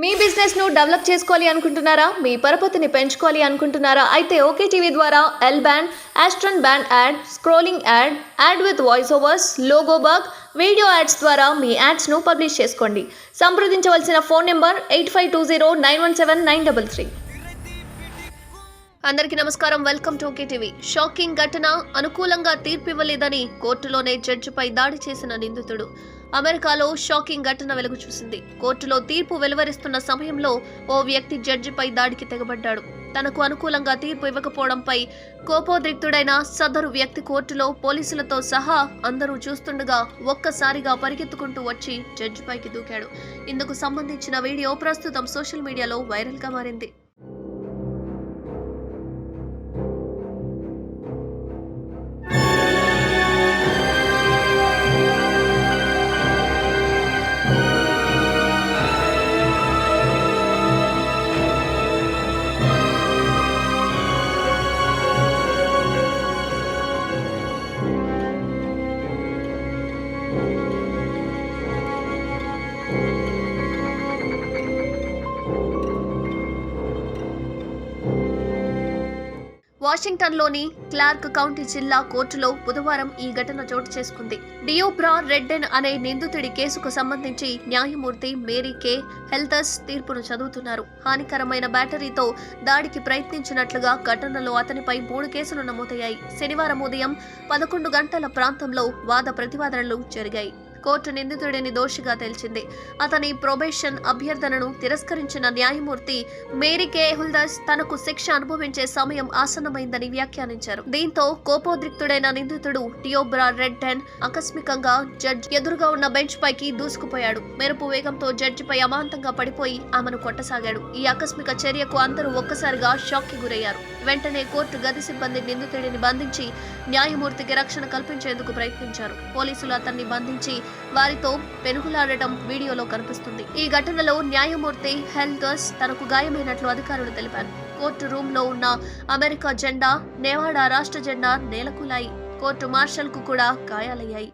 మీ business ను develop చేసుకోవాలి అనుకుంటున్నారా? మీ పరపతిని పెంచుకోవాలి అనుకుంటున్నారా? అయితే ఓకే టీవీ ద్వారా L band, aston band ad, scrolling ad, ad with voice overs, logo bug, video ads ద్వారా మీ యాడ్స్ ను పబ్లిష్ చేసుకోండి. సంప్రదించవలసిన ఫోన్ నెంబర్ 8520917933. అందరికీ నమస్కారం. Welcome to okay TV. Shocking ఘటన. అనుకూలంగా తీర్పు ఇవ్వలేదని కోర్టులోనే జడ్జిపై దాడి చేసిన నిందితుడు. అమెరికాలో షాకింగ్ ఘటన వెలుగు చూసింది. కోర్టులో తీర్పు వెలువరిస్తున్న సమయంలో ఓ వ్యక్తి జడ్జిపై దాడికి తెగబడ్డాడు. తనకు అనుకూలంగా తీర్పు ఇవ్వకపోవడంపై కోపోద్రిక్తుడైన సదరు వ్యక్తి కోర్టులో పోలీసులతో సహా అందరూ చూస్తుండగా ఒక్కసారిగా పరిగెత్తుకుంటూ వచ్చి జడ్జిపైకి దూకాడు. ఇందుకు సంబంధించిన వీడియో ప్రస్తుతం సోషల్ మీడియాలో వైరల్గా మారింది. వాషింగ్టన్లోని క్లార్క్ కౌంటీ జిల్లా కోర్టులో బుధవారం ఈ ఘటన చోటు చేసుకుంది. డియోబ్రా రెడ్డెన్ అనే నిందితుడి కేసుకు సంబంధించి న్యాయమూర్తి మేరీ కే హెల్తర్స్ తీర్పును చదువుతున్నారు. హానికరమైన బ్యాటరీతో దాడికి ప్రయత్నించినట్లుగా ఘటనలో అతనిపై 3 కేసులు నమోదయ్యాయి. శనివారం ఉదయం 11 గంటల ప్రాంతంలో వాద ప్రతివాదనలు జరిగాయి. కోర్టు నిందితుడిని దోషిగా తేల్చింది. అతని ప్రొబేషన్ అభ్యర్థనను తిరస్కరించిన న్యాయమూర్తి మేరీ కే హుల్దర్స్ తనకు శిక్ష అనుభవించే సమయం ఆసన్నమైందని వ్యాఖ్యానించారు. దీంతో కోపోద్రిక్తుడైన నిందితుడు డియోబ్రా రెడ్డెన్ ఆకస్మికంగా జడ్జి ఎదురుగా ఉన్న బెంచ్ పైకి దూసుకుపోయాడు. మెరుపు వేగంతో జడ్జిపై అమాంతంగా పడిపోయి ఆమెను కొట్టసాగాడు. ఈ ఆకస్మిక చర్యకు అందరూ ఒక్కసారిగా షాక్ కి గురయ్యారు. వెంటనే కోర్టు గది సిబ్బంది నిందితుడిని బంధించి న్యాయమూర్తికి రక్షణ కల్పించేందుకు ప్రయత్నించారు. పోలీసులు అతన్ని బంధించి వారితో పెనుగులాడటం వీడియోలో కనిపిస్తుంది. ఈ ఘటనలో న్యాయమూర్తి హెల్తర్స్ తనకు గాయమైనట్లు అధికారులు తెలిపారు. కోర్టు రూమ్ లో ఉన్న అమెరికా జెండా, నెవాడా రాష్ట్ర జెండా నేలకూలాయి. కోర్టు మార్షల్ కు కూడా గాయాలయ్యాయి.